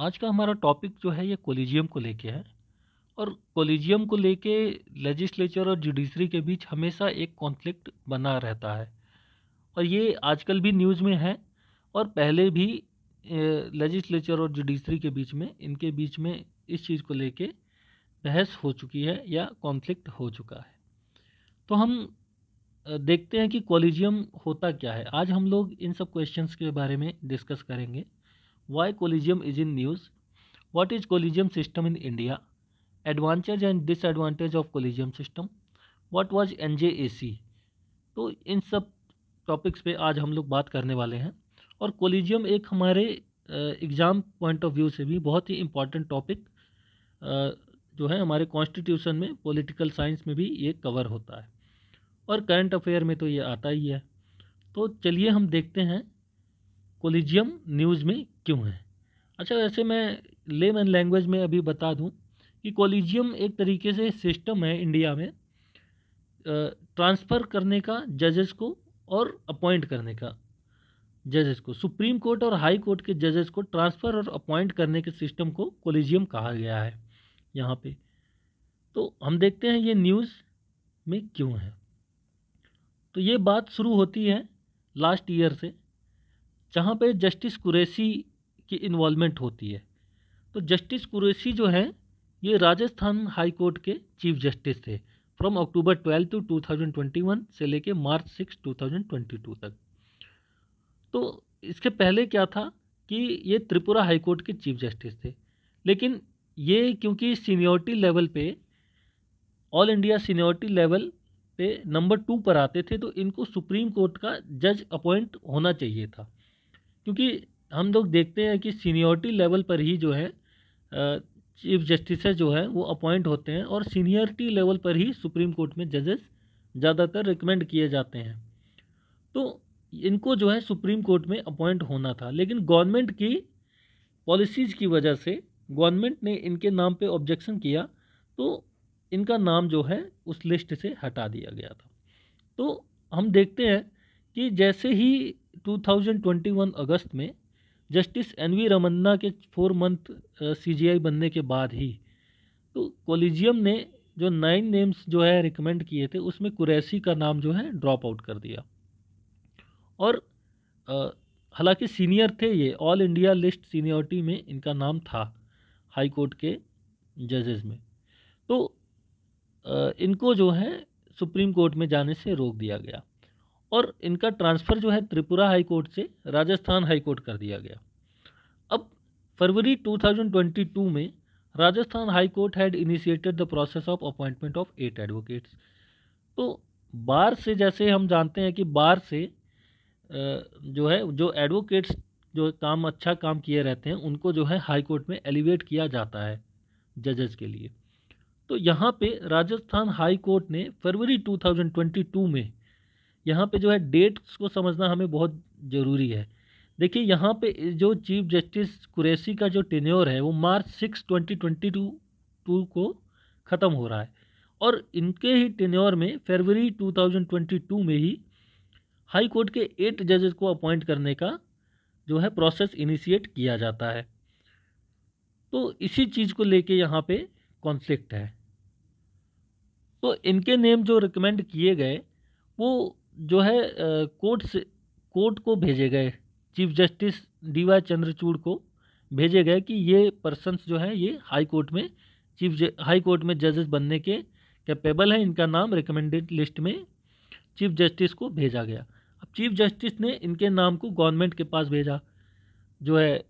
आज का हमारा टॉपिक जो है ये कोलिजियम को लेके है। और कोलिजियम को लेके लेजिस्लेचर और जुडिशरी के बीच हमेशा एक कॉन्फ्लिक्ट बना रहता है। और ये आजकल भी न्यूज़ में है और पहले भी लेजिस्लेचर और जुडिशरी के बीच में इनके बीच में इस चीज़ को लेके बहस हो चुकी है या कॉन्फ्लिक्ट हो चुका है। तो हम देखते हैं कि कोलिजियम होता क्या है। आज हम लोग इन सब क्वेश्चंस के बारे में डिस्कस करेंगे। Why collegium is in news, what is collegium system in India, advantage and disadvantage of collegium system, what was NJAC. तो इन सब टॉपिक्स पे आज हम लोग बात करने वाले हैं। और कोलिजियम एक हमारे एग्ज़ाम पॉइंट ऑफ व्यू से भी बहुत ही इम्पॉर्टेंट टॉपिक जो है हमारे कॉन्स्टिट्यूशन में, पॉलिटिकल साइंस में भी ये कवर होता है और करंट अफेयर में तो ये आता ही है। तो चलिए हम देखते हैं कोलिजियम न्यूज़ में क्यों है। अच्छा, वैसे मैं लेमन लैंग्वेज में अभी बता दूं कि कोलिजियम एक तरीके से सिस्टम है इंडिया में ट्रांसफ़र करने का जजेस को और अपॉइंट करने का जजेस को। सुप्रीम कोर्ट और हाई कोर्ट के जजेस को ट्रांसफ़र और अपॉइंट करने के सिस्टम को कोलिजियम कहा गया है यहाँ पे। तो हम देखते हैं ये न्यूज़ में क्यों है। तो ये बात शुरू होती है लास्ट ईयर से, जहाँ पे जस्टिस कुरैशी की इन्वॉल्वमेंट होती है। तो जस्टिस कुरैशी जो हैं ये राजस्थान हाई कोर्ट के चीफ जस्टिस थे फ्रॉम अक्टूबर 12 टू 2021 से लेके मार्च 6 2022 तक। तो इसके पहले क्या था कि ये त्रिपुरा हाई कोर्ट के चीफ जस्टिस थे, लेकिन ये क्योंकि सीनियरिटी लेवल पे, ऑल इंडिया सीनियरिटी लेवल पे नंबर 2 पर आते थे, तो इनको सुप्रीम कोर्ट का जज अपॉइंट होना चाहिए था। क्योंकि हम लोग देखते हैं कि सीनियरिटी लेवल पर ही जो है चीफ जस्टिस जो है वो अपॉइंट होते हैं और सीनियरिटी लेवल पर ही सुप्रीम कोर्ट में जजेस ज़्यादातर रिकमेंड किए जाते हैं। तो इनको जो है सुप्रीम कोर्ट में अपॉइंट होना था, लेकिन गवर्नमेंट की पॉलिसीज़ की वजह से गवर्नमेंट ने इनके नाम पे ऑब्जेक्शन किया, तो इनका नाम जो है उस लिस्ट से हटा दिया गया था। तो हम देखते हैं कि जैसे ही 2021 अगस्त में जस्टिस एन.वी. रमन्ना के 4 मंथ सीजीआई बनने के बाद ही तो कोलिजियम ने जो 9 नेम्स जो है रिकमेंड किए थे उसमें कुरैशी का नाम जो है ड्रॉप आउट कर दिया। और हालांकि सीनियर थे, ये ऑल इंडिया लिस्ट सीनियरिटी में इनका नाम था हाई कोर्ट के जजेस में। तो इनको जो है सुप्रीम कोर्ट में जाने से रोक दिया गया और इनका ट्रांसफ़र जो है त्रिपुरा हाई कोर्ट से राजस्थान हाई कोर्ट कर दिया गया। अब फरवरी 2022 में Rajasthan high court had initiated the process of appointment of 8 advocates. तो बार से, जैसे हम जानते हैं कि बार से जो है जो एडवोकेट्स जो काम अच्छा काम किए रहते हैं उनको जो है हाई कोर्ट में एलिवेट किया जाता है जजेस के लिए। तो यहाँ पे राजस्थान हाई कोर्ट ने फरवरी 2022 में, यहाँ पे जो है डेट्स को समझना हमें बहुत ज़रूरी है। देखिए यहाँ पे जो चीफ जस्टिस कुरैशी का जो टेन्योर है वो मार्च 6 2022 को ख़त्म हो रहा है और इनके ही टेन्योर में फरवरी 2022 में ही हाई कोर्ट के 8 जजेस को अपॉइंट करने का जो है प्रोसेस इनिशिएट किया जाता है। तो इसी चीज़ को लेके यहाँ पे कॉन्फ्लिक्ट है। तो इनके नेम जो रिकमेंड किए गए वो जो है कोर्ट को भेजे गए, चीफ जस्टिस डी.वाई. चंद्रचूड़ को भेजे गए कि ये पर्सन्स जो है ये हाई कोर्ट में हाई कोर्ट में जजेस बनने के कैपेबल हैं। इनका नाम रिकमेंडेड लिस्ट में चीफ जस्टिस को भेजा गया। अब चीफ जस्टिस ने इनके नाम को गवर्नमेंट के पास भेजा जो है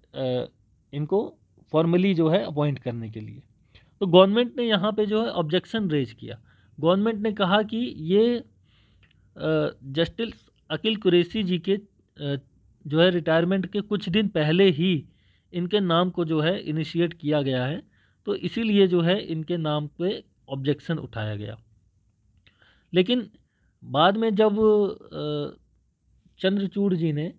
इनको फॉर्मली जो है अपॉइंट करने के लिए। तो गवर्नमेंट ने यहाँ पे जो है ऑब्जेक्शन रेज किया। गवर्नमेंट ने कहा कि ये जस्टिस अकील कुरैशी जी के जो है रिटायरमेंट के कुछ दिन पहले ही इनके नाम को जो है इनिशिएट किया गया है, तो इसीलिए जो है इनके नाम पे ऑब्जेक्शन उठाया गया। लेकिन बाद में जब चंद्रचूड़ जी ने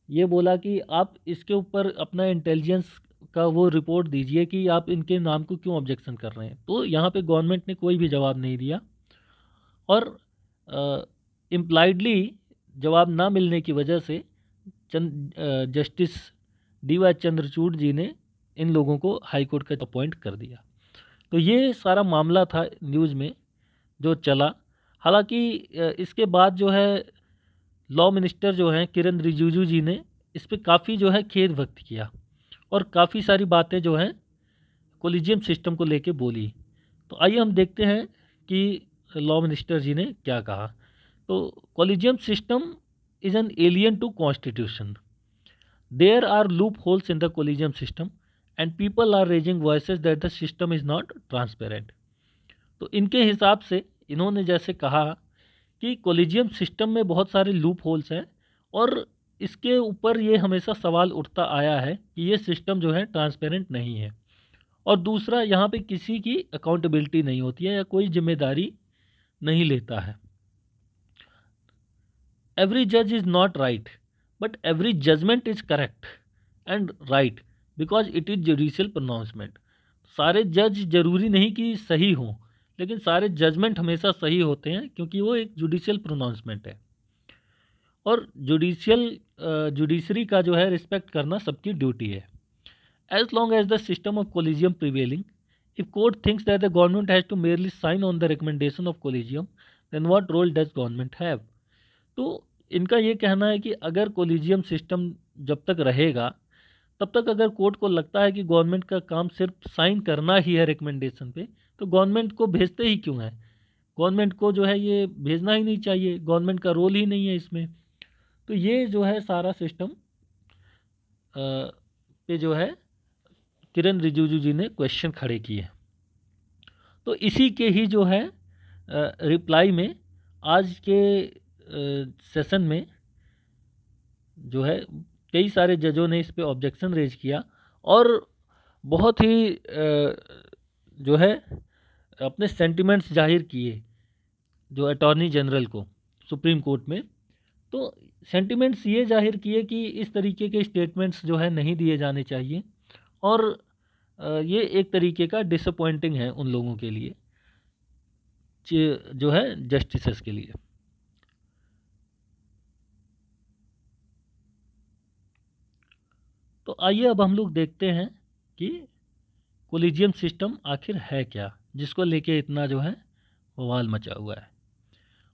ये बोला कि आप इसके ऊपर अपना इंटेलिजेंस का वो रिपोर्ट दीजिए कि आप इनके नाम को क्यों ऑब्जेक्शन कर रहे हैं, तो यहाँ पे गवर्नमेंट ने कोई भी जवाब नहीं दिया और इम्प्लाइडली जवाब ना मिलने की वजह से जस्टिस डी.वाई. चंद्रचूड़ जी ने इन लोगों को हाई कोर्ट का अपॉइंट कर दिया। तो ये सारा मामला था न्यूज़ में जो चला। हालांकि इसके बाद जो है लॉ मिनिस्टर जो हैं किरण रिजिजू जी ने इस पे काफ़ी जो है खेद व्यक्त किया और काफ़ी सारी बातें जो हैं कोलिजियम सिस्टम को लेके बोली। तो आइए हम देखते हैं कि लॉ मिनिस्टर जी ने क्या कहा। तो collegium system is an alien to constitution. There are loopholes in the collegium system and people are raising voices that the system is not transparent. तो इनके हिसाब से इन्होंने जैसे कहा कि कोलिजियम सिस्टम में बहुत सारे लूप होल्स हैं और इसके ऊपर ये हमेशा सवाल उठता आया है कि ये सिस्टम जो है ट्रांसपेरेंट नहीं है। और दूसरा, यहाँ पे किसी की अकाउंटेबिलिटी नहीं होती है या कोई जिम्मेदारी नहीं लेता है। एवरी जज is not right but every judgment is correct and right because it is judicial pronouncement. सारे जज जरूरी नहीं कि सही हों, लेकिन सारे जजमेंट हमेशा सही होते हैं क्योंकि वो एक जुडिशियल प्रोनाउंसमेंट है। और जुडिशरी का जो है रिस्पेक्ट करना सबकी ड्यूटी है। As long as the system of collegium prevailing, if court thinks that the government has to merely sign on the recommendation of collegium, then what role does government have? तो इनका ये कहना है कि अगर कोलिजियम सिस्टम जब तक रहेगा तब तक अगर कोर्ट को लगता है कि गवर्नमेंट का काम सिर्फ साइन करना ही है रिकमेंडेशन पे, तो गवर्नमेंट को भेजते ही क्यों है? गवर्नमेंट को जो है ये भेजना ही नहीं चाहिए, गवर्नमेंट का रोल ही नहीं है इसमें। तो ये जो है सारा सिस्टम पे जो है किरण रिजिजू जी ने क्वेश्चन खड़े किए। तो इसी के ही जो है रिप्लाई में आज के सेशन में जो है कई सारे जजों ने इस पे ऑब्जेक्शन रेज किया और बहुत ही जो है अपने सेंटिमेंट्स जाहिर किए जो अटॉर्नी जनरल को सुप्रीम कोर्ट में। तो सेंटिमेंट्स ये जाहिर किए कि इस तरीके के स्टेटमेंट्स जो है नहीं दिए जाने चाहिए और ये एक तरीके का डिसअपॉइंटिंग है उन लोगों के लिए जो है जस्टिसेस के लिए। तो आइए अब हम लोग देखते हैं कि कोलिजियम सिस्टम आखिर है क्या, जिसको लेके इतना जो है बवाल मचा हुआ है।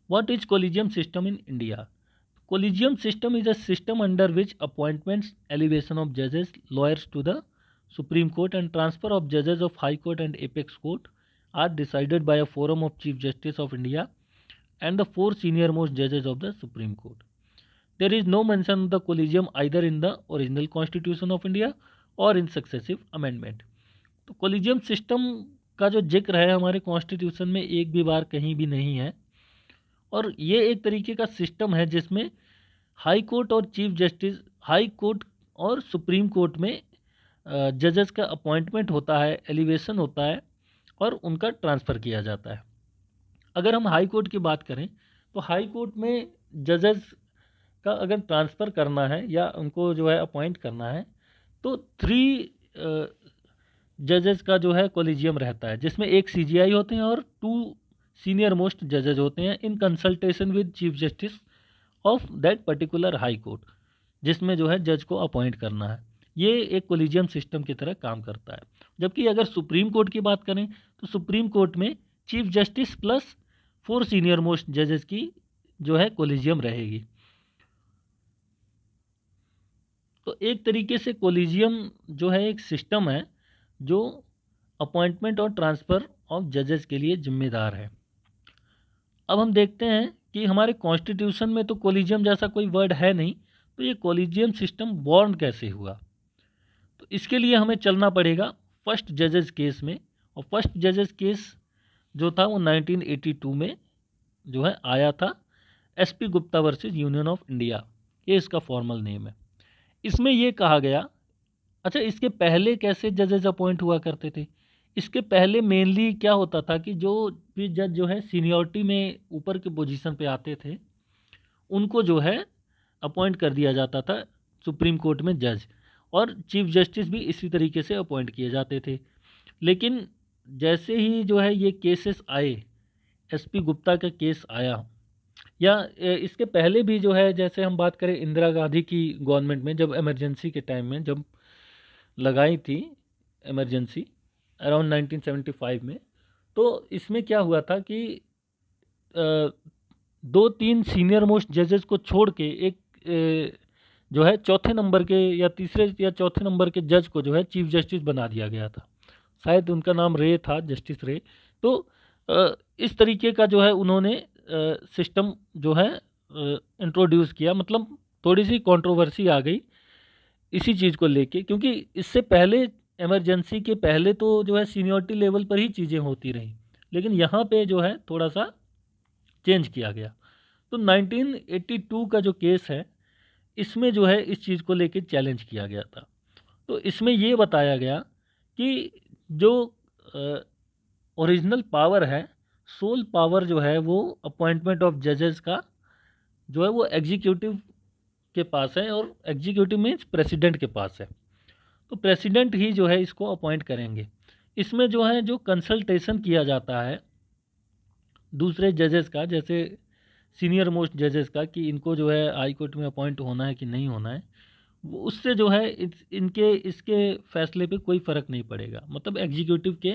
What is collegium system in India? Collegium system is a system under which appointments, elevation of जजेस, lawyers to the Supreme Court and transfer of judges of High Court and Apex Court are decided by a forum of Chief Justice of India and the 4 senior most judges of the Supreme Court. There is no mention of the collegium either in the original Constitution of India or in successive amendment. तो collegium system का जो जिक्र है हमारे constitution में एक भी बार कहीं भी नहीं है और ये एक तरीके का सिस्टम है जिसमें हाई कोर्ट और चीफ जस्टिस, हाई कोर्ट और सुप्रीम कोर्ट में जजेस का अपॉइंटमेंट होता है, एलिवेशन होता है और उनका ट्रांसफ़र किया जाता है। अगर हम हाई कोर्ट की बात करें तो हाई कोर्ट में जजेस का अगर ट्रांसफ़र करना है या उनको जो है अपॉइंट करना है तो 3 जजेस का जो है कोलिजियम रहता है, जिसमें एक सीजीआई होते हैं और 2 सीनियर मोस्ट जजेस होते हैं in consultation with chief justice of that particular high court, जिसमें जो है जज को अपॉइंट करना है। ये एक कोलिजियम सिस्टम की तरह काम करता है। जबकि अगर सुप्रीम कोर्ट की बात करें तो सुप्रीम कोर्ट में chief justice plus 4 senior most जजेस की जो है कोलिजियम रहेगी। तो एक तरीके से कोलिजियम जो है एक सिस्टम है जो अपॉइंटमेंट और ट्रांसफ़र ऑफ जजेस के लिए जिम्मेदार है। अब हम देखते हैं कि हमारे कॉन्स्टिट्यूशन में तो कोलिजियम जैसा कोई वर्ड है नहीं, तो ये कोलिजियम सिस्टम बॉर्न कैसे हुआ? तो इसके लिए हमें चलना पड़ेगा फर्स्ट जजेस केस में। और फर्स्ट जजेस केस जो था वो 1982 में जो है आया था, SP Gupta versus union of India, ये इसका फॉर्मल नेम है। इसमें ये कहा गया, अच्छा इसके पहले कैसे जजेस अपॉइंट हुआ करते थे? इसके पहले मेनली क्या होता था कि जो भी जज जो है सीनियरिटी में ऊपर के पोजीशन पे आते थे उनको जो है अपॉइंट कर दिया जाता था सुप्रीम कोर्ट में जज, और चीफ जस्टिस भी इसी तरीके से अपॉइंट किए जाते थे। लेकिन जैसे ही जो है ये केसेस आए, एसपी गुप्ता का केस आया या इसके पहले भी जो है, जैसे हम बात करें इंदिरा गांधी की गवर्नमेंट में जब इमरजेंसी के टाइम में जब लगाई थी इमरजेंसी अराउंड 1975 में। तो इसमें क्या हुआ था कि 2-3 सीनियर मोस्ट जजेस को छोड़ के एक जो है चौथे नंबर के या तीसरे या चौथे नंबर के जज को जो है चीफ जस्टिस बना दिया गया था। शायद उनका नाम रे था, जस्टिस रे। तो इस तरीके का जो है उन्होंने सिस्टम जो है इंट्रोड्यूस किया। मतलब थोड़ी सी कंट्रोवर्सी आ गई इसी चीज़ को लेके, क्योंकि इससे पहले इमरजेंसी के पहले तो जो है सीनियरिटी लेवल पर ही चीज़ें होती रहीं, लेकिन यहाँ पे जो है थोड़ा सा चेंज किया गया। तो 1982 का जो केस है इसमें जो है इस चीज़ को लेके चैलेंज किया गया था। तो इसमें ये बताया गया कि जो ओरिजिनल पावर है, सोल पावर जो है वो अपॉइंटमेंट ऑफ जजेस का जो है वो एग्जीक्यूटिव के पास है, और एग्जीक्यूटिव मीन्स प्रेसिडेंट के पास है। तो प्रेसिडेंट ही जो है इसको अपॉइंट करेंगे। इसमें जो है जो कंसल्टेशन किया जाता है दूसरे जजेस का, जैसे सीनियर मोस्ट जजेस का, कि इनको जो है हाई कोर्ट में अपॉइंट होना है कि नहीं होना है, वो उससे जो है इनके इसके फैसले पे कोई फ़र्क नहीं पड़ेगा। मतलब एग्जीक्यूटिव के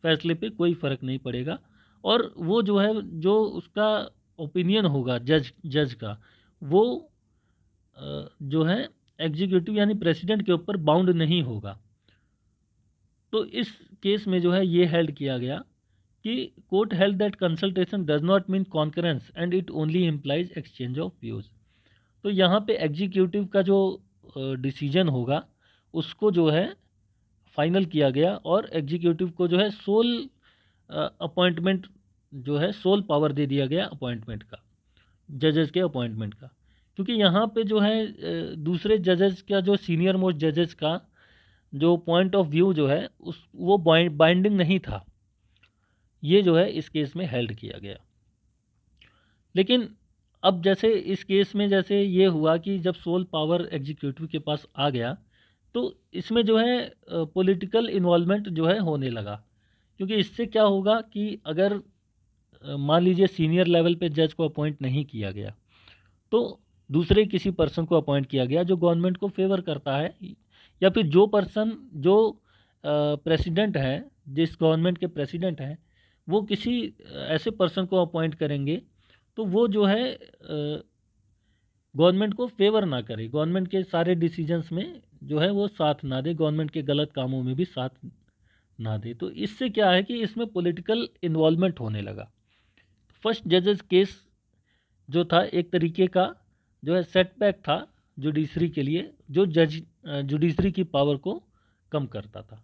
फैसले पे कोई फ़र्क नहीं पड़ेगा, और वो जो है जो उसका ओपिनियन होगा जज का, वो जो है एग्जीक्यूटिव यानी प्रेसिडेंट के ऊपर बाउंड नहीं होगा। तो इस केस में जो है ये हेल्ड किया गया कि court held that consultation does not mean concurrence and it only implies exchange of views. तो यहाँ पे एग्जीक्यूटिव का जो डिसीजन होगा उसको जो है फाइनल किया गया, और एग्जीक्यूटिव को जो है सोल अपॉइंटमेंट जो है सोल पावर दे दिया गया अपॉइंटमेंट का, जजेस के अपॉइंटमेंट का। क्योंकि यहाँ पे जो है दूसरे जजेस का जो सीनियर मोस्ट जजेस का जो पॉइंट ऑफ व्यू जो है उस वो बाइंडिंग नहीं था। ये जो है इस केस में हेल्ड किया गया। लेकिन अब जैसे इस केस में जैसे ये हुआ कि जब सोल पावर एग्जीक्यूटिव के पास आ गया, तो इसमें जो है पॉलिटिकल इन्वॉल्वमेंट जो है होने लगा। क्योंकि इससे क्या होगा कि अगर मान लीजिए सीनियर लेवल पे जज को अपॉइंट नहीं किया गया, तो दूसरे किसी पर्सन को अपॉइंट किया गया जो गवर्नमेंट को फेवर करता है, या फिर जो पर्सन जो प्रेसिडेंट है, जिस गवर्नमेंट के प्रेसिडेंट हैं, वो किसी ऐसे पर्सन को अपॉइंट करेंगे तो वो जो है गवर्नमेंट को फेवर ना करे, गवर्नमेंट के सारे डिसीजंस में जो है वो साथ ना दे, गवर्नमेंट के गलत कामों में भी साथ ना दे। तो इससे क्या है कि इसमें पॉलिटिकल इन्वॉल्वमेंट होने लगा। फर्स्ट जजेस केस जो था एक तरीके का जो है सेटबैक था जुडिशरी के लिए, जो जुडिशरी की पावर को कम करता था।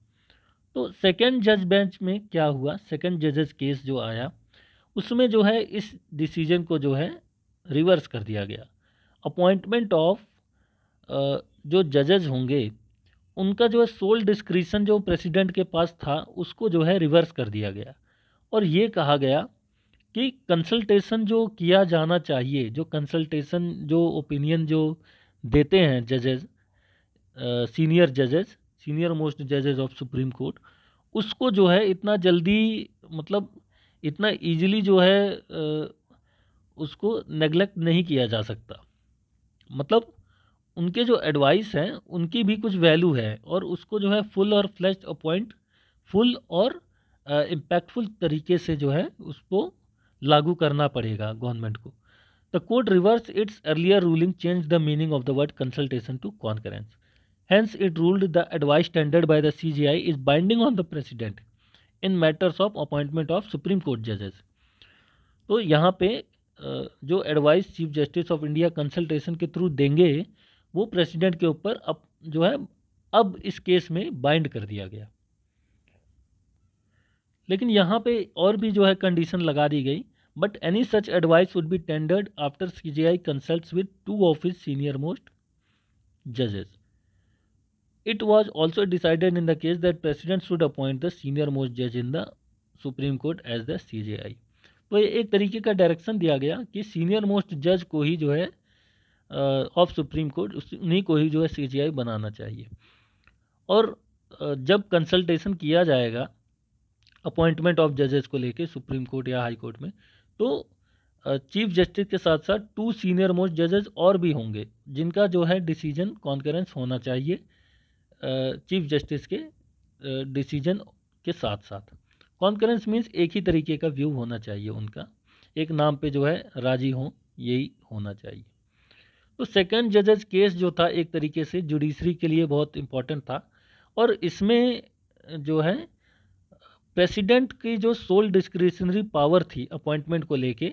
तो सेकंड जज बेंच में क्या हुआ, सेकंड जजेस केस जो आया उसमें जो है इस डिसीजन को जो है रिवर्स कर दिया गया। अपॉइंटमेंट ऑफ जो जजेस होंगे उनका जो है सोल डिस्क्रिशन जो प्रेसिडेंट के पास था उसको जो है रिवर्स कर दिया गया, और ये कहा गया कि कंसल्टेशन जो किया जाना चाहिए, जो कंसल्टेशन जो ओपिनियन जो देते हैं जजेस, सीनियर जजेस, सीनियर मोस्ट जजेस ऑफ सुप्रीम कोर्ट, उसको जो है इतना जल्दी मतलब इतना इजीली जो है उसको नेगलेक्ट नहीं किया जा सकता। मतलब उनके जो एडवाइस हैं उनकी भी कुछ वैल्यू है, और उसको जो है फुल और फ्लैश्ड अपॉइंट फुल और इम्पैक्टफुल तरीके से जो है उसको लागू करना पड़ेगा गवर्नमेंट को। The court reverse its earlier ruling change the meaning of the word consultation to concurrence, hence it ruled the advice tendered by the CJI is binding on the president in matters of appointment of supreme court judges। तो यहाँ पे जो advice chief justice of India consultation के through देंगे वो president के ऊपर अब जो है अब इस केस में बाइंड कर दिया गया। लेकिन यहाँ पे और भी जो है कंडीशन लगा दी गई, but any such advice would be tendered after CJI consults with 2 of his senior most जजेस। It was also decided in the case that President should appoint the senior most judge in the Supreme Court as the CJI। तो ये एक तरीके का direction दिया गया कि senior most जज को ही जो है ऑफ सुप्रीम कोर्ट उन्हीं को ही जो है CJI बनाना चाहिए। और जब कंसल्टेशन किया जाएगा अपॉइंटमेंट ऑफ जजेस को लेके सुप्रीम कोर्ट या हाई कोर्ट में, तो चीफ जस्टिस के साथ साथ 2 सीनियर मोस्ट जजेस और भी होंगे जिनका जो है डिसीजन कॉन्करेंस होना चाहिए चीफ जस्टिस के डिसीजन के साथ साथ। कॉन्करेंस मीन्स एक ही तरीके का व्यू होना चाहिए उनका, एक नाम पे जो है राजी हों, यही होना चाहिए। तो सेकंड जजेस केस जो था एक तरीके से जुडिशरी के लिए बहुत इम्पोर्टेंट था, और इसमें जो है प्रेसिडेंट की जो सोल डिस्क्रिशनरी पावर थी अपॉइंटमेंट को लेके,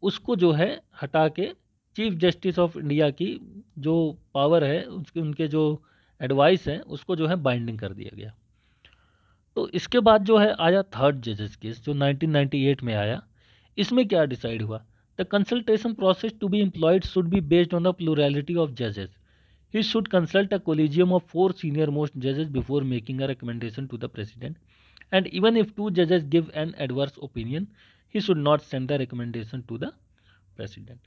उसको जो है हटा के चीफ जस्टिस ऑफ इंडिया की जो पावर है, उसके उनके जो एडवाइस है उसको जो है बाइंडिंग कर दिया गया। तो इसके बाद जो है आया थर्ड जजेस केस जो 1998 में आया। इसमें क्या डिसाइड हुआ? The consultation process to be employed should be based on the plurality of जजेस। He should consult a collegium of 4 senior most जजेस before making a recommendation to the president, and even if 2 जजेस give an adverse opinion he should not send the recommendation to the president.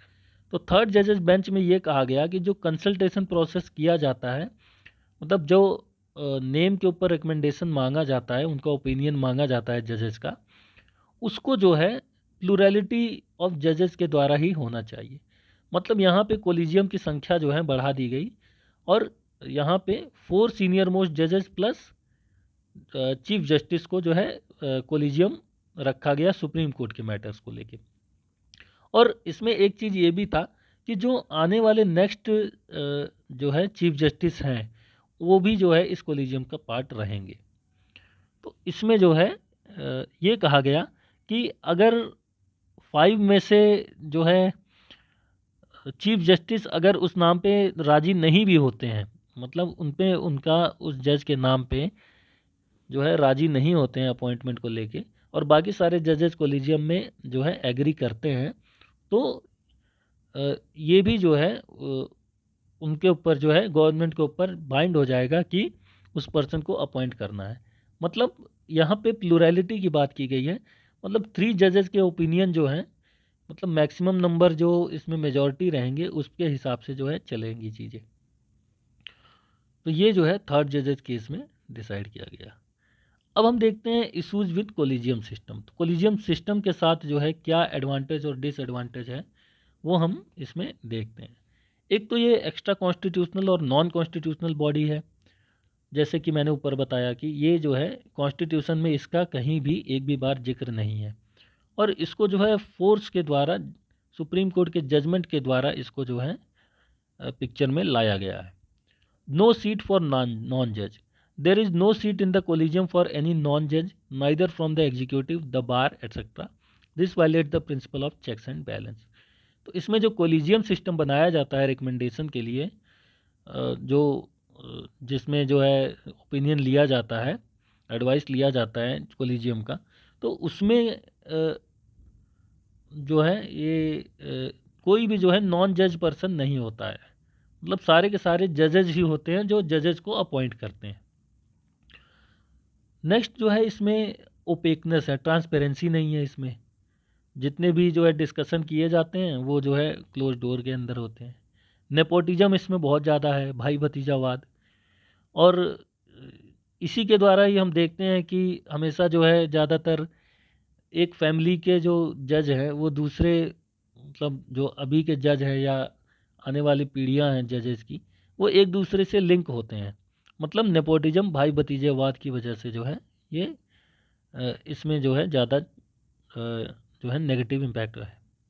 तो third जजेस bench में ये कहा गया कि जो कंसल्टेशन प्रोसेस किया जाता है, मतलब जो नेम के ऊपर रिकमेंडेशन मांगा जाता है, उनका ओपिनियन मांगा जाता है जजेस का, उसको जो है प्लूरैलिटी ऑफ जजेस के द्वारा ही होना चाहिए। मतलब यहाँ पे कोलिजियम की संख्या जो है बढ़ा दी गई, और यहाँ पे 4 सीनियर मोस्ट जजेस प्लस चीफ जस्टिस को जो है कोलिजियम रखा गया सुप्रीम कोर्ट के मैटर्स को लेके। और इसमें एक चीज़ ये भी था कि जो आने वाले नेक्स्ट जो है चीफ जस्टिस हैं, वो भी जो है इस कोलिजियम का पार्ट रहेंगे। तो इसमें जो है ये कहा गया कि अगर 5 में से जो है चीफ जस्टिस अगर उस नाम पे राजी नहीं भी होते हैं, मतलब उन पे उनका उस जज के नाम पे जो है राजी नहीं होते हैं अपॉइंटमेंट को लेके, और बाकी सारे जजेस कोलिजियम में जो है एग्री करते हैं, तो ये भी जो है उनके ऊपर जो है गवर्नमेंट के ऊपर बाइंड हो जाएगा कि उस पर्सन को अपॉइंट करना है। मतलब यहाँ पे प्लूरैलिटी की बात की गई है, मतलब 3 जजेस के ओपिनियन जो हैं, मतलब मैक्सिमम नंबर जो इसमें मेजॉरिटी रहेंगे उसके हिसाब से जो है चलेंगी चीज़ें। तो ये जो है थर्ड जजेस केस में डिसाइड किया गया। अब हम देखते हैं इशूज़ विद कोलिजियम सिस्टम। तो कोलिजियम सिस्टम के साथ जो है क्या एडवांटेज और डिसएडवांटेज है, वो हम इसमें देखते हैं। एक तो ये एक्स्ट्रा कॉन्स्टिट्यूशनल और नॉन कॉन्स्टिट्यूशनल बॉडी है, जैसे कि मैंने ऊपर बताया कि ये जो है कॉन्स्टिट्यूशन में इसका कहीं भी एक भी बार जिक्र नहीं है, और इसको जो है फोर्स के द्वारा सुप्रीम कोर्ट के जजमेंट के द्वारा इसको जो है पिक्चर में लाया गया है। नो सीट फॉर नॉन जज। There is no seat in the collegium for any non जज, neither from the executive, the bar etcetera. This violate the principle of checks and balance. तो इसमें जो कोलिजियम सिस्टम बनाया जाता है recommendation के लिए, जो जिसमें जो है ओपिनियन लिया जाता है, एडवाइस लिया जाता है कोलिजियम का, तो उसमें जो है ये कोई भी जो है नॉन जज पर्सन नहीं होता है, मतलब सारे के सारे जजेज ही होते हैं जो जजेस को अपॉइंट करते हैं। नेक्स्ट जो है इसमें ओपेकनेस है, ट्रांसपेरेंसी नहीं है इसमें। जितने भी जो है डिस्कशन किए जाते हैं वो जो है क्लोज डोर के अंदर होते हैं। नेपोटिज्म इसमें बहुत ज़्यादा है, भाई भतीजावाद, और इसी के द्वारा ही हम देखते हैं कि हमेशा जो है ज़्यादातर एक फैमिली के जो जज हैं वो दूसरे, मतलब जो अभी के जज हैं या आने वाली पीढ़ियां हैं जजेस की, वो एक दूसरे से लिंक होते हैं। मतलब नेपोटिज्म भाई भतीजेवाद की वजह से जो है ये इसमें जो है ज़्यादा जो है नेगेटिव इम्पैक्ट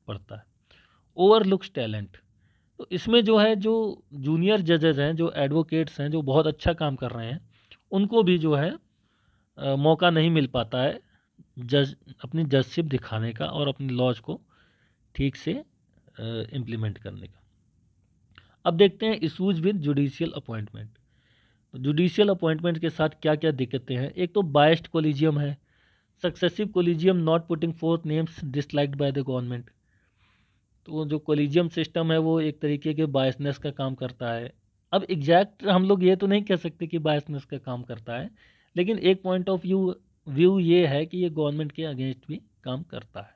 पड़ता है। Overlooks talent. तो इसमें जो है जो जूनियर जजेस हैं, जो एडवोकेट्स हैं, जो बहुत अच्छा काम कर रहे हैं, उनको भी जो है मौका नहीं मिल पाता है जज अपनी जजशिप दिखाने का और अपनी लॉज को ठीक से इम्प्लीमेंट करने का। अब देखते हैं इशूज़ विद जुडिशियल अपॉइंटमेंट। तो जुडिशियल अपॉइंटमेंट के साथ क्या क्या दिक्कतें हैं? एक तो बायस्ड कोलिजियम है, successive collegium not putting fourth names disliked by the government. तो जो कोलिजियम सिस्टम है वो एक तरीके के बायसनेस का काम करता है। अब एग्जैक्ट हम लोग ये तो नहीं कह सकते कि बायसनेस का काम करता है, लेकिन एक पॉइंट ऑफ व्यू ये है कि ये गवर्नमेंट के अगेंस्ट भी काम करता है।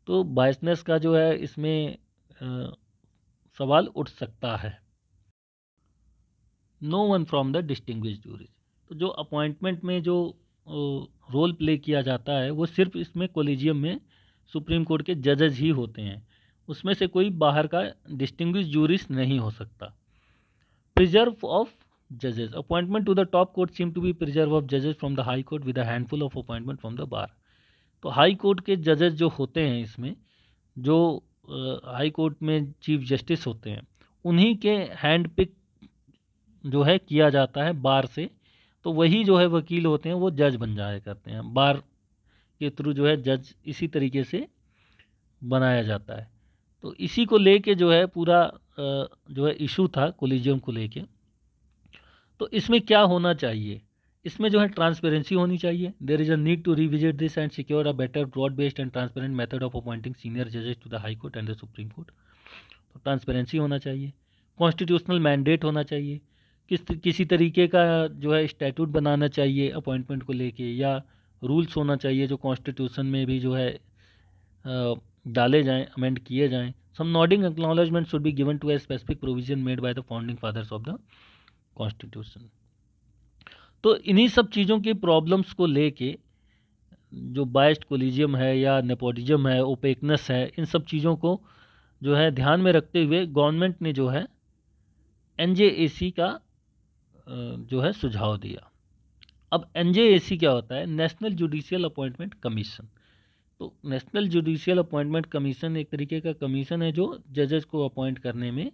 तो बायसनेस का जो है इसमें सवाल उठ सकता है। No one from the distinguished juries. तो जो अपॉइंटमेंट में जो रोल प्ले किया जाता है वो सिर्फ इसमें कोलिजियम में सुप्रीम कोर्ट के जजेस ही होते हैं, उसमें से कोई बाहर का डिस्टिंग्विश्ड जूरिस नहीं हो सकता। Preserve of judges. Appointment to the top court seem to be preserve of judges from the high court with a handful of appointment from the bar. तो हाई कोर्ट के जजेस जो होते हैं इसमें, जो हाई कोर्ट में चीफ जस्टिस होते हैं, उन्हीं के हैंड पिक जो है किया जाता है बार से, तो वही जो है वकील होते हैं वो जज बन जाया करते हैं। बार के थ्रू जो है जज इसी तरीके से बनाया जाता है। तो इसी को लेके जो है पूरा जो है इशू था कोलिजियम को लेके। तो इसमें क्या होना चाहिए, इसमें जो है ट्रांसपेरेंसी होनी चाहिए। There is a need to revisit this and secure a better broad based and transparent method of appointing senior जजेस to the high court and the supreme court. तो ट्रांसपेरेंसी होना चाहिए, कॉन्स्टिट्यूशनल मैंडेट होना चाहिए, किसी तरीके का जो है स्टैट्यूट बनाना चाहिए अपॉइंटमेंट को लेके, या रूल्स होना चाहिए जो कॉन्स्टिट्यूशन में भी जो है डाले जाएं, अमेंड किए जाएं। Some nodding acknowledgement should be given to a specific provision made by the founding fathers of the constitution. तो इन्हीं सब चीज़ों की प्रॉब्लम्स को लेके जो बायस्ड कोलिजियम है या नेपोटिज्म है, ओपेकनेस है, इन सब चीज़ों को जो है ध्यान में रखते हुए गवर्नमेंट ने जो है एनजेएसी का जो है सुझाव दिया। अब एनजेएसी क्या होता है? National judicial appointment commission. तो नेशनल जुडिशियल अपॉइंटमेंट कमीशन एक तरीके का कमीशन है जो जजेस को अपॉइंट करने में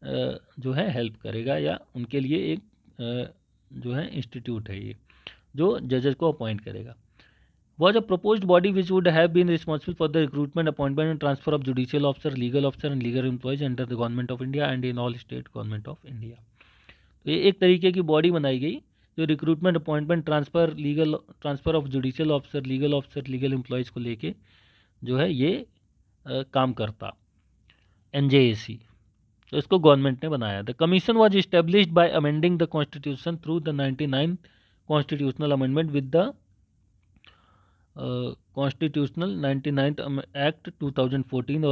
जो है हेल्प करेगा, या उनके लिए एक जो है इंस्टीट्यूट है ये जो जजेस को अपॉइंट करेगा। was a proposed body which would have been responsible for the recruitment, appointment and transfer of judicial officer, legal officer and legal employees under the government of India and in all state government of India। तो ये एक तरीके की body बनाई गई जो recruitment, appointment, transfer of judicial officer, legal employees को लेके जो है ये काम करता, एनजेएसी। तो इसको गवर्नमेंट ने बनाया। The commission was established bye amending the constitution through the 99 constitutional amendment with the Constitutional 99th Act 2014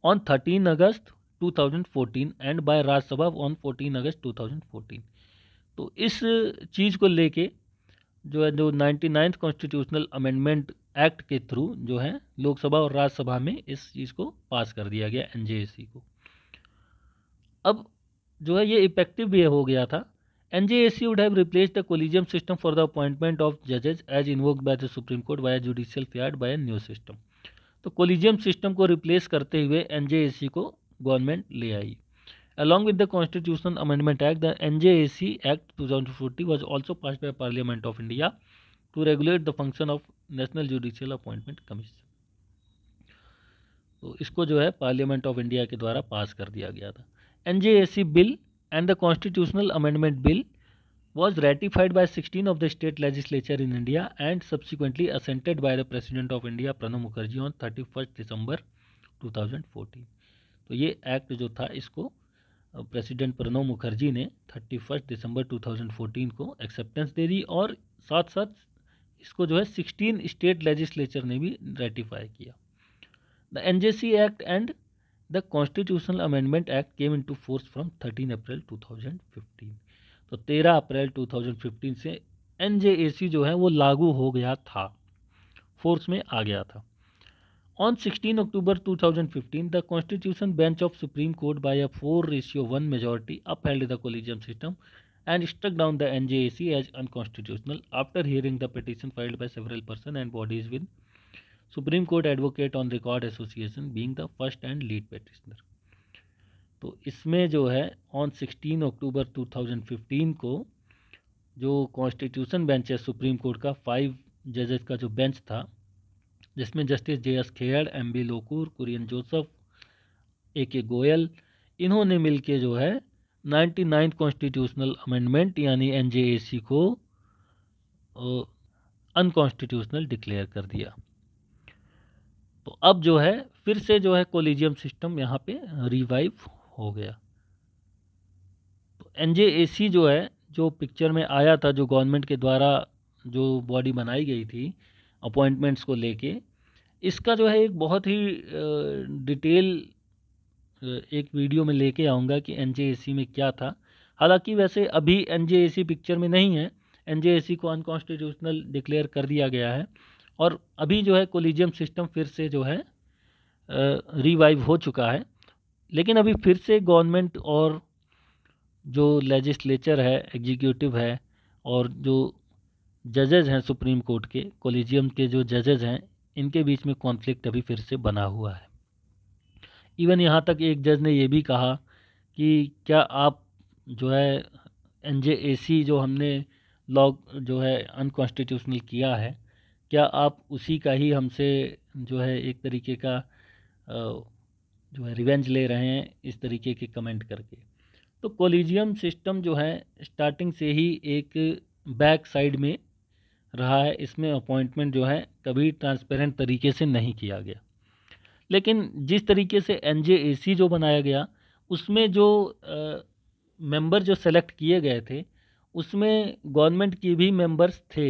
on 13 August 2014 and by Rajya Sabha on 14 August 2014। तो इस चीज़ को लेके जो है जो 99th कॉन्स्टिट्यूशनल अमेंडमेंट एक्ट के थ्रू जो है लोकसभा और राज्यसभा में इस चीज़ को पास कर दिया गया एनजेएसी को। अब जो है ये इफेक्टिव भी हो गया था। NJAC would have replaced the collegium system for the appointment of judges as invoked by the Supreme Court via judicial fiat by a new system। तो collegium system को replace करते हुए NJAC को गवर्नमेंट ले आई। Along with the Constitutional Amendment Act, the NJAC Act 2040 was also passed by Parliament of India to regulate the function of National Judicial Appointment Commission। तो इसको जो है पार्लियामेंट ऑफ इंडिया के द्वारा पास कर दिया गया था। NJAC bill and the constitutional amendment bill was ratified by 16 of the state legislature in India and subsequently assented by the President of India Pranab Mukherjee on 31st December 2014। तो ये act जो था इसको प्रेसिडेंट प्रणब मुखर्जी ने 31 दिसंबर 2014 को acceptance दे दी, और साथ साथ इसको जो है 16 स्टेट लेजिस्लेचर ने भी रेटिफाई किया। The NJC act and The Constitutional Amendment Act came into force from 13 April 2015। तो 13 अप्रैल 2015 से NJAC जो है वो लागू हो गया था, फोर्स में आ गया था। On 16 October 2015, the Constitution Bench of Supreme Court by a 4:1 majority upheld the collegium system and struck down the NJAC as unconstitutional after hearing the petition filed by several persons and bodies with supreme court advocate on record association being the first and lead petitioner. तो इसमें जो है on 16 अक्टूबर 2015 को जो constitution bench है supreme court का 5 जजेस का जो बेंच था, जिसमें justice JS Khehar, MB Lokur, Kurian Joseph, AK Goyal, इन्होंने मिलके जो है 99 कॉन्स्टिट्यूशनल अमेंडमेंट यानी NJAC को अनकॉन्स्टिट्यूशनल डिक्लेयर कर दिया। तो अब जो है फिर से जो है कोलिजियम सिस्टम यहाँ पे रिवाइव हो गया। तो NJAC जो है जो पिक्चर में आया था, जो गवर्नमेंट के द्वारा जो बॉडी बनाई गई थी अपॉइंटमेंट्स को लेके, इसका जो है एक बहुत ही डिटेल एक वीडियो में लेके आऊँगा कि NJAC में क्या था। हालांकि वैसे अभी NJAC पिक्चर में नहीं है, NJAC को अनकॉन्स्टिट्यूशनल डिक्लेयर कर दिया गया है, और अभी जो है कोलिजियम सिस्टम फिर से जो है रिवाइव हो चुका है। लेकिन अभी फिर से गवर्नमेंट और जो लेजिस्लेचर है, एग्जीक्यूटिव है, और जो जजेज हैं सुप्रीम कोर्ट के, कोलिजियम के जो जजेज हैं, इनके बीच में कॉन्फ्लिक्ट अभी फिर से बना हुआ है। इवन यहाँ तक एक जज ने ये भी कहा कि क्या आप जो है NJAC जो हमने लॉ जो है अनकॉन्स्टिट्यूशनल किया है, क्या आप उसी का ही हमसे जो है एक तरीके का जो है रिवेंज ले रहे हैं, इस तरीके के कमेंट करके। तो कोलिजियम सिस्टम जो है स्टार्टिंग से ही एक बैक साइड में रहा है। इसमें अपॉइंटमेंट जो है कभी ट्रांसपेरेंट तरीके से नहीं किया गया। लेकिन जिस तरीके से NJAC जो बनाया गया, उसमें जो मेंबर जो सेलेक्ट किए गए थे, उसमें गवर्नमेंट के भी मेंबर्स थे,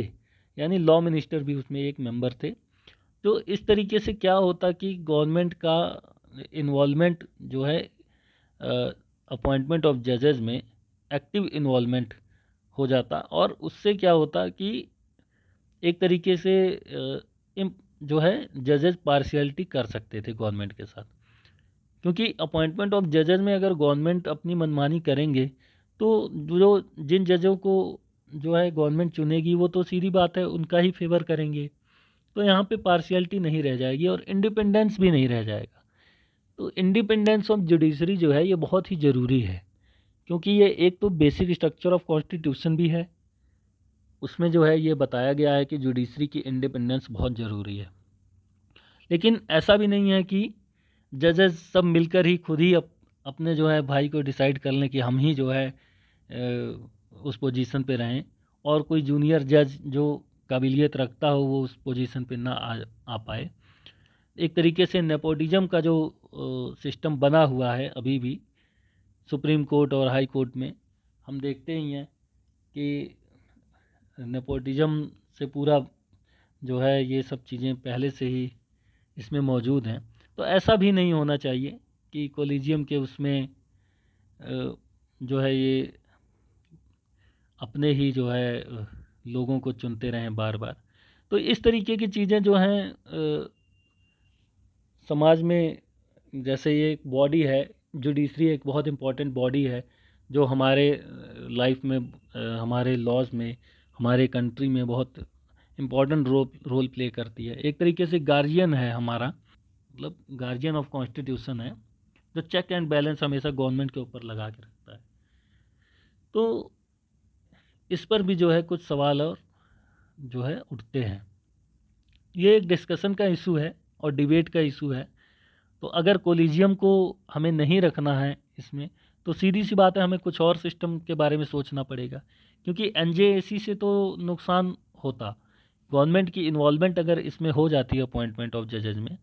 यानी लॉ मिनिस्टर भी उसमें एक मेंबर थे। तो इस तरीके से क्या होता कि गवर्नमेंट का इन्वॉल्वमेंट जो है अपॉइंटमेंट ऑफ जजेस में एक्टिव इन्वॉल्वमेंट हो जाता, और उससे क्या होता कि एक तरीके से जो है जजेस पार्शियलिटी कर सकते थे गवर्नमेंट के साथ। क्योंकि अपॉइंटमेंट ऑफ जजेस में अगर गवर्नमेंट अपनी मनमानी करेंगे, तो जो जिन जजों को जो है गवर्नमेंट चुनेगी, वो तो सीधी बात है उनका ही फेवर करेंगे। तो यहाँ पे पार्शियलिटी नहीं रह जाएगी और इंडिपेंडेंस भी नहीं रह जाएगा। तो इंडिपेंडेंस ऑफ जुडिशरी जो है ये बहुत ही ज़रूरी है, क्योंकि ये एक तो बेसिक स्ट्रक्चर ऑफ कॉन्स्टिट्यूशन भी है, उसमें जो है ये बताया गया है कि जुडिशरी की इंडिपेंडेंस बहुत ज़रूरी है। लेकिन ऐसा भी नहीं है कि जजेस सब मिलकर ही खुद ही अपने जो है भाई को डिसाइड कर लें कि हम ही जो है उस पोजीशन पे रहें, और कोई जूनियर जज जो काबिलियत रखता हो वो उस पोजीशन पे ना आ पाए। एक तरीके से नेपोटिज्म का जो सिस्टम बना हुआ है अभी भी सुप्रीम कोर्ट और हाई कोर्ट में, हम देखते ही हैं कि नेपोटिज्म से पूरा जो है ये सब चीज़ें पहले से ही इसमें मौजूद हैं। तो ऐसा भी नहीं होना चाहिए कि कोलिजियम के उसमें जो है ये अपने ही जो है लोगों को चुनते रहें बार बार। तो इस तरीके की चीज़ें जो हैं समाज में, जैसे ये एक बॉडी है जुडिशरी, एक बहुत इम्पॉर्टेंट बॉडी है जो हमारे लाइफ में, हमारे लॉज में, हमारे कंट्री में बहुत इम्पॉर्टेंट रोल प्ले करती है। एक तरीके से गार्जियन है हमारा, मतलब गार्जियन ऑफ कॉन्स्टिट्यूशन है, जो चेक एंड बैलेंस हमेशा गवर्नमेंट के ऊपर लगा के रखता है। तो इस पर भी जो है कुछ सवाल और जो है उठते हैं। ये एक डिस्कशन का इशू है और डिबेट का इशू है। तो अगर कोलिजियम को हमें नहीं रखना है इसमें, तो सीधी सी बात है हमें कुछ और सिस्टम के बारे में सोचना पड़ेगा, क्योंकि NJAC से तो नुकसान होता। गवर्नमेंट की इन्वॉल्वमेंट अगर इसमें हो जाती है अपॉइंटमेंट ऑफ जजेज में,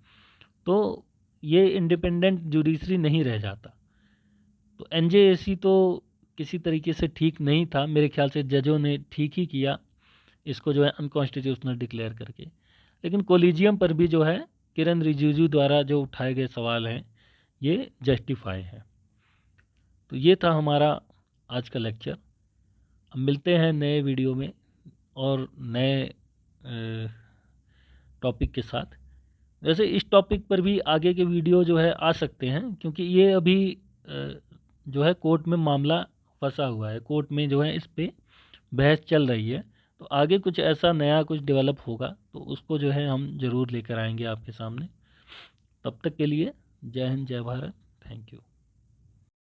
तो ये इंडिपेंडेंट जुडिशरी नहीं रह जाता। तो NJAC तो किसी तरीके से ठीक नहीं था, मेरे ख्याल से जजों ने ठीक ही किया इसको जो है अनकॉन्स्टिट्यूशनल डिक्लेयर करके। लेकिन कोलिजियम पर भी जो है किरण रिजिजू द्वारा जो उठाए गए सवाल हैं ये जस्टिफाई है। तो ये था हमारा आज का लेक्चर। अब मिलते हैं नए वीडियो में और नए टॉपिक के साथ। वैसे इस टॉपिक पर भी आगे के वीडियो जो है आ सकते हैं, क्योंकि ये अभी जो है कोर्ट में मामला फंसा हुआ है, कोर्ट में जो है इस पे बहस चल रही है। तो आगे कुछ ऐसा नया कुछ डेवलप होगा तो उसको जो है हम ज़रूर लेकर आएंगे आपके सामने। तब तक के लिए जय हिंद, जय भारत, थैंक यू।